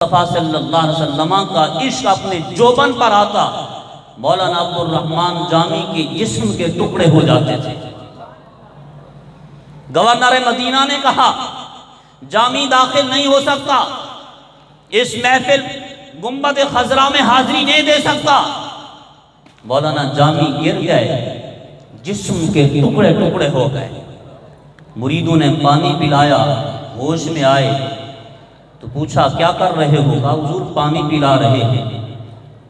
مصطفیٰ صلی اللہ علیہ وسلم کا عشق اپنے جوبن پر آتا، مولانا عبد الرحمن جامی کے جسم کے ٹکڑے ہو جاتے تھے۔ گورنر مدینہ نے کہا جامی داخل نہیں ہو سکتا، اس محفل گنبد خضرا میں حاضری نہیں دے سکتا۔ مولانا جامی گر گئے، جسم کے ٹکڑے ٹکڑے ہو گئے۔ مریدوں نے پانی پلایا، ہوش میں آئے تو پوچھا کیا کر رہے ہو؟ کہا حضور پانی پلا رہے ہیں۔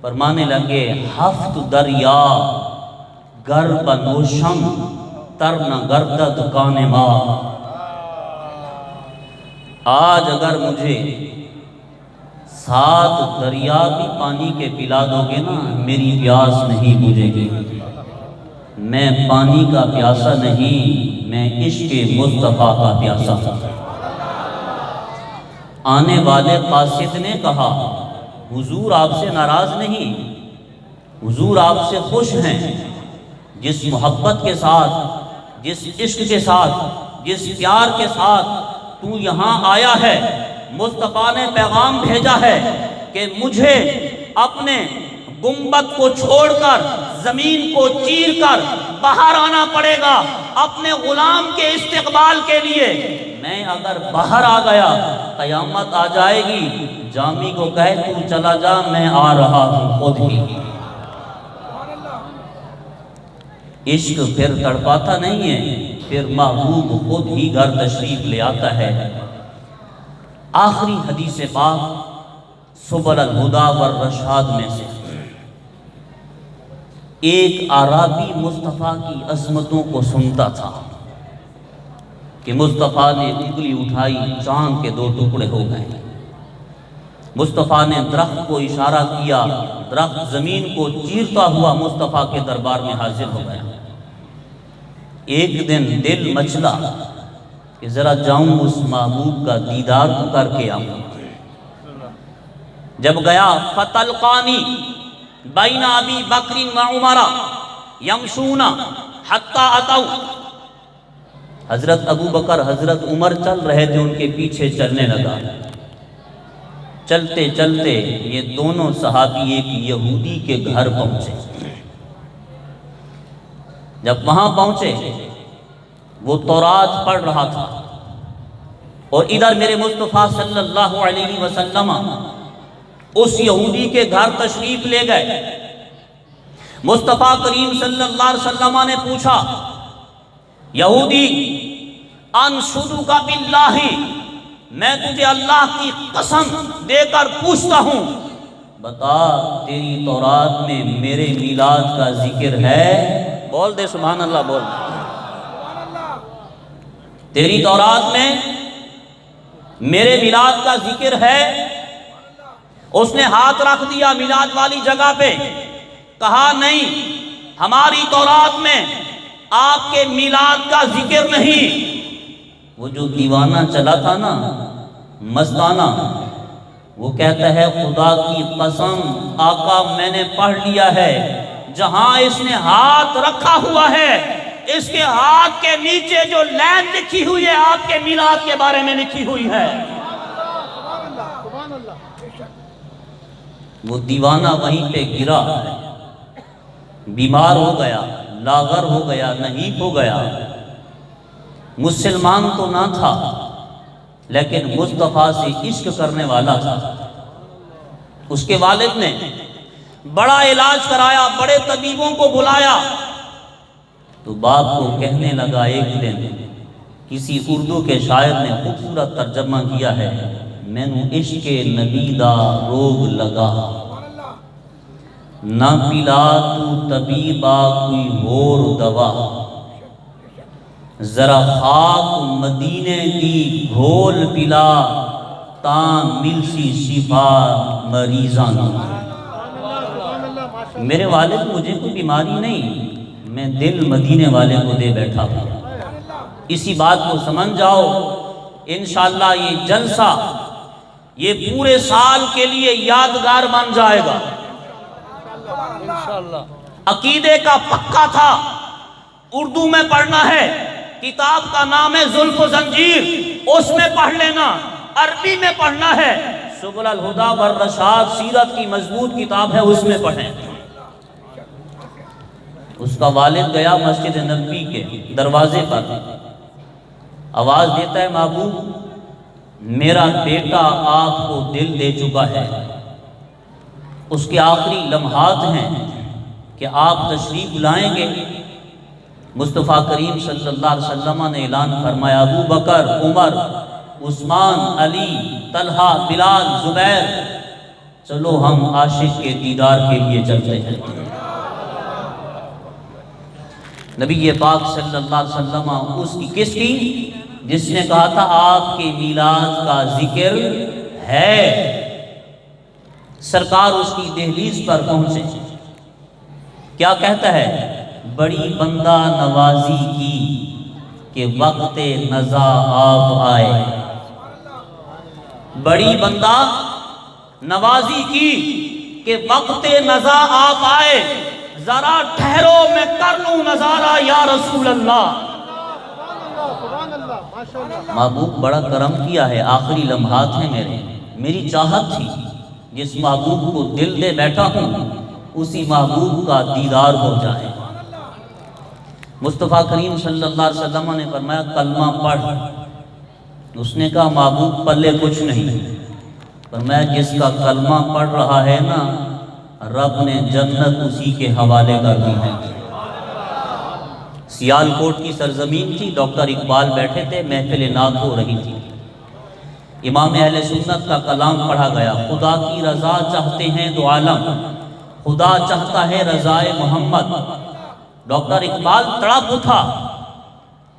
فرمانے لگے ہفت دریا گر بنوشم ترن گردد کان ما، آج اگر مجھے 7 دریا بھی پانی کے پلا دو گے نا، میری پیاس نہیں بجھے گی۔ میں پانی کا پیاسا نہیں، میں عشق مصطفیٰ کا پیاسا ہوں۔ آنے والے قاصد نے کہا حضور آپ سے ناراض نہیں، حضور آپ سے خوش ہیں۔ جس محبت کے ساتھ، جس عشق کے ساتھ، جس پیار کے ساتھ تو یہاں آیا ہے، مصطفیٰ نے پیغام بھیجا ہے کہ مجھے اپنے گنبد کو چھوڑ کر، زمین کو چیر کر باہر آنا پڑے گا اپنے غلام کے استقبال کے لیے۔ میں اگر باہر آ گیا قیامت آ جائے گی، جامی کو کہے تو چلا جا، میں آ رہا ہوں خود ہی۔ عشق پھر تڑپاتا نہیں ہے، پھر محبوب خود ہی گھر تشریف لے آتا ہے۔ آخری حدیث پاک سبل الہدی والرشاد میں سے ایک اعرابی مصطفیٰ کی عظمتوں کو سنتا تھا کہ مصطفیٰ نے انگلی اٹھائی، چاند کے 2 ٹکڑے ہو گئے۔ مصطفیٰ نے درخت کو اشارہ کیا، درخت زمین کو چیرتا ہوا مصطفیٰ کے دربار میں حاضر ہو گیا۔ ایک دن دل مچلا کہ ذرا جاؤں اس محبوب کا دیدار کر کے آؤں۔ جب گیا فتلقانی بین ابی بکر و عمر یمشون حتی اتوا، حضرت ابو بکر حضرت عمر چل رہے تھے، ان کے پیچھے چلنے لگا۔ چلتے چلتے یہ دونوں صحابی ایک یہودی کے گھر پہنچے۔ جب وہاں پہنچے وہ تورات پڑھ رہا تھا اور ادھر میرے مصطفیٰ صلی اللہ علیہ وسلم اس یہودی کے گھر تشریف لے گئے۔ مصطفیٰ کریم صلی اللہ علیہ وسلم نے پوچھا یہودی انشدک باللہ، میں تجھے اللہ کی قسم دے کر پوچھتا ہوں، بتا تیری تورات میں میرے میلاد کا ذکر ہے؟ بول دے سبحان اللہ، بول تیری تورات میں میرے میلاد کا ذکر ہے؟ اس نے ہاتھ رکھ دیا میلاد والی جگہ پہ، کہا نہیں، ہماری تورات میں آپ کے میلاد کا ذکر نہیں۔ وہ جو دیوانہ چلا تھا نا، مستانہ، وہ کہتا ہے خدا کی قسم آقا میں نے پڑھ لیا ہے، جہاں اس نے ہاتھ رکھا ہوا ہے اس کے ہاتھ کے نیچے جو لائن لکھی ہوئی ہے آپ کے میلاد کے بارے میں لکھی ہوئی ہے۔ وہ دیوانہ وہیں پہ گرا، بیمار ہو گیا، لاغر ہو گیا، نحیف ہو گیا۔ مسلمان تو نہ تھا لیکن مصطفیٰ سے عشق کرنے والا تھا۔ اس کے والد نے بڑا علاج کرایا، بڑے طبیبوں کو بلایا تو باپ کو کہنے لگا، ایک دن کسی اردو کے شاعر نے خوبصورت ترجمہ کیا ہے، مینوں عشق نبی دا روگ لگا، نہ پلا تو طبیبا کوئی اور دوا، ذرا خاک مدینے کی گھول پلا، تاں ملسی شفا مریضاں۔ میرے والد مجھے کوئی بیماری نہیں، میں دل مدینے والے کو دے بیٹھا ہوں۔ اسی بات کو سمجھ جاؤ، انشاءاللہ یہ جلسہ یہ پورے سال کے لیے یادگار بن جائے گا۔ عقیدے کا پکا تھا، اردو میں پڑھنا ہے، کتاب کا نام ہے زلف و زنجیر، اس میں پڑھ لینا، عربی میں پڑھنا ہے، سبل الہدا والرشاد سیرت کی مضبوط کتاب ہے، اس میں پڑھیں۔ اس کا والد گیا مسجد نبوی کے دروازے پر، آواز دیتا ہے محبوب میرا بیٹا آپ کو دل دے چکا ہے، اس کے آخری لمحات ہیں کہ آپ تشریف لائیں گے۔ مصطفیٰ کریم صلی اللہ علیہ وسلم نے اعلان فرمایا ابو بکر، عمر، عثمان، علی، طلحہ، بلال، زبیر، چلو ہم عاشق کے دیدار کے لیے چلتے ہیں۔ نبی پاک صلی اللہ علیہ وسلم اس کی کس کی؟ جس نے کہا تھا آپ کے میلاد کا ذکر ہے۔ سرکار اس کی دہلیز پر پہنچے، کیا کہتا ہے؟ بڑی بندہ نوازی کی کہ وقت نزا آپ آئے، بڑی بندہ نوازی کی کہ وقت نزا آپ آئے، ذرا ٹھہرو میں کر لوں نظارہ یا رسول اللہ۔ محبوب بڑا کرم کیا ہے، آخری لمحات ہیں میری چاہت تھی جس محبوب کو دل دے بیٹھا ہوں اسی محبوب کا دیدار ہو جائے۔ مصطفیٰ کریم صلی اللہ علیہ وسلم نے فرمایا کلمہ پڑھ۔ اس نے کہا محبوب پلے کچھ نہیں۔ فرمایا جس کا کلمہ پڑھ رہا ہے نا رب نے جنت اسی کے حوالے کر دی ہے۔ سیالکوٹ کی سرزمین تھی، ڈاکٹر اقبال بیٹھے تھے، محفل نعت ہو رہی تھی، امام اہل سنت کا کلام پڑھا گیا، خدا کی رضا چاہتے ہیں دو عالم، خدا چاہتا ہے رضائے محمد۔ ڈاکٹر اقبال تڑپ اٹھا،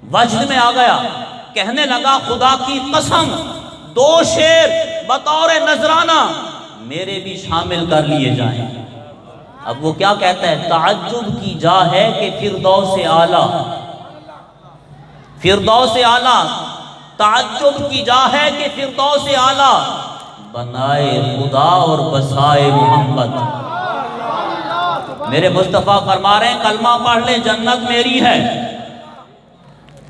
وجد میں آ گیا، کہنے لگا خدا کی قسم دو شعر بطور نذرانہ میرے بھی شامل کر لیے جائیں۔ اب وہ کیا کہتا ہے؟ تعجب کی جا ہے کہ فردوس اعلیٰ، فردوس اعلیٰ، تعجب کی جا ہے کہ فردوس اعلیٰ بنائے خدا اور بسائے محمد۔ میرے مصطفیٰ فرما رہے ہیں کلمہ پڑھ لے جنت میری ہے۔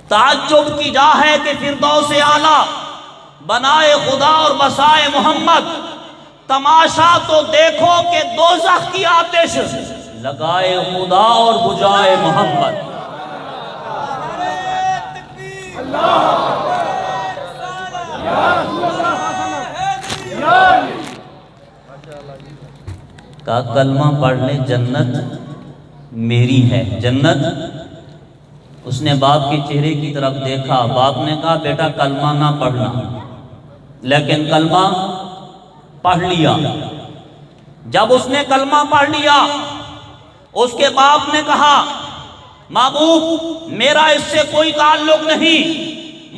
تعجب کی جا ہے کہ فردوس اعلیٰ بنائے خدا اور بسائے محمد، تماشا تو دیکھو کہ دوزخ کی آتش لگائے خدا اور بجھائے محمد۔ کا کلمہ پڑھ لے جنت میری ہے، جنت۔ اس نے باپ کے چہرے کی طرف دیکھا، باپ نے کہا بیٹا کلمہ نہ پڑھنا، لیکن کلمہ پڑھ لیا۔ جب اس نے کلمہ پڑھ لیا اس کے باپ نے کہا محبوب میرا اس سے کوئی تعلق نہیں۔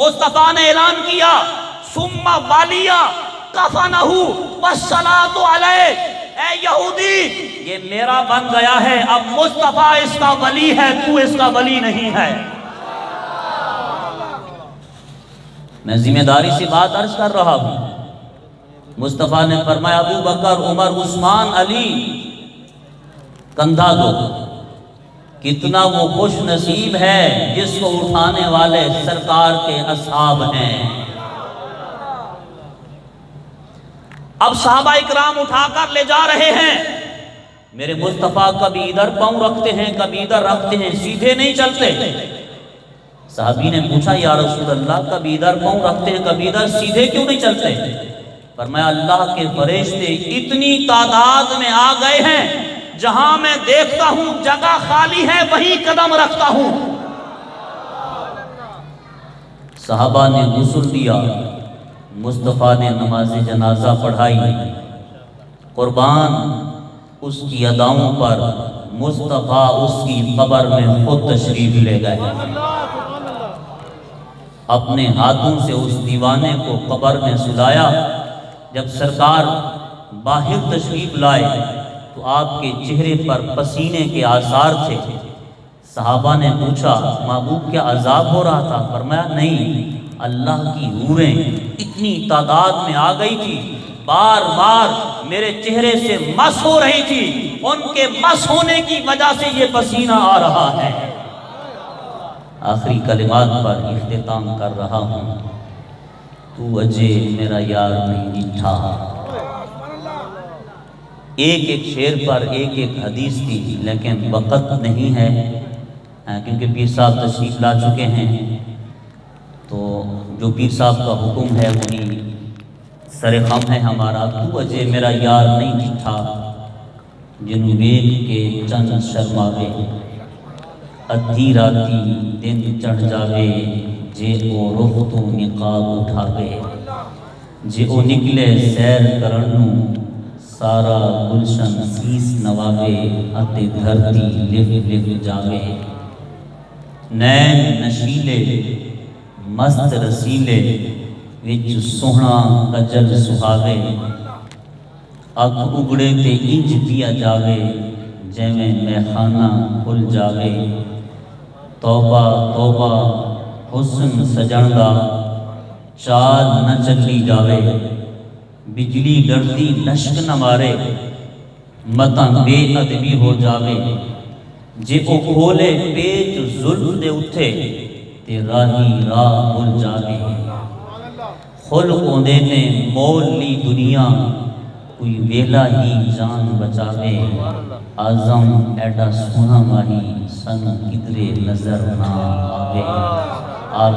مصطفیٰ نے اعلان کیا ثم والیا کفنہ والصلاۃ علیہ، اے یہودی یہ میرا بن گیا ہے، اب مصطفیٰ اس کا ولی ہے، تو اس کا ولی نہیں ہے۔ میں ذمہ داری سے بات عرض کر رہا ہوں۔ مصطفیٰ نے فرمایا ابو بکر، عمر، عثمان، علی کندھا دو۔ کتنا وہ خوش نصیب ہے جس کو اٹھانے والے سرکار کے اصحاب ہیں۔ اب صحابہ اکرام اٹھا کر لے جا رہے ہیں، میرے مصطفیٰ کبھی ادھر پاؤں رکھتے ہیں کبھی ادھر رکھتے ہیں، سیدھے نہیں چلتے۔ صحابی نے پوچھا یا رسول اللہ کبھی ادھر پاؤں رکھتے ہیں کبھی ادھر، سیدھے کیوں نہیں چلتے؟ فرمایا اللہ کے فرشتے اتنی تعداد میں آ گئے ہیں جہاں میں دیکھتا ہوں جگہ خالی ہے وہیں قدم رکھتا ہوں۔ صحابہ نے غسل دیا، مصطفیٰ نے نماز جنازہ پڑھائی، قربان اس کی اداؤں پر مصطفیٰ اس کی قبر میں خود تشریف لے گئے، اپنے ہاتھوں سے اس دیوانے کو قبر میں سلایا۔ جب سرکار باہر تشریف لائے تو آپ کے چہرے پر پسینے کے آثار تھے۔ صحابہ نے پوچھا محبوب کیا عذاب ہو رہا تھا؟ فرمایا نہیں، اللہ کی حوریں اتنی تعداد میں آ گئی تھی، بار بار میرے چہرے سے مس ہو رہی تھی، ان کے مس ہونے کی وجہ سے یہ پسینہ آ رہا ہے۔ آخری کلمات پر اختتام کر رہا ہوں، تو اجے میرا یار نہیں ڈھا، ایک ایک شعر پر ایک ایک حدیث تھی، لیکن وقت نہیں ہے کیونکہ پیر صاحب تشریف لا چکے ہیں، تو جو پیر صاحب کا حکم ہے وہی سر خم ہے ہمارا۔ تو اجے میرا یار نہیں ڈٹھا، جنوں ویکھ کے چند شرماوے، ادھی راتی دن چڑھ جاوے، جے او رخ تو نقاب اٹھاوے، جے او نکلے سیر کرن نوں، سارا گلشن سیس نواوے، اتے دھرتی لف لف جاوے، نین نشیلے مست رسیلے، وچ سوہنا کجل سہاوے، اکھ اگڑے تے انج پیا جاوے، جیویں میخانہ کھل جاوے، توبہ توبہ حسن سجن دا، چال نہ چلی جاوے، بجلی لڑتی لشک نہ مارے، متاں بے ادبی ہو جاوے، جے او کھولے پیچ زلف دے اٹھے، تے راہی راہ بھل جاوے، خلق اوندے نے مول لی دنیا، کوئی ویلا ہی جان بچاوے، اعظم ایڈا سونا ماہی سن کدرے نظر نہ آوے۔ آپ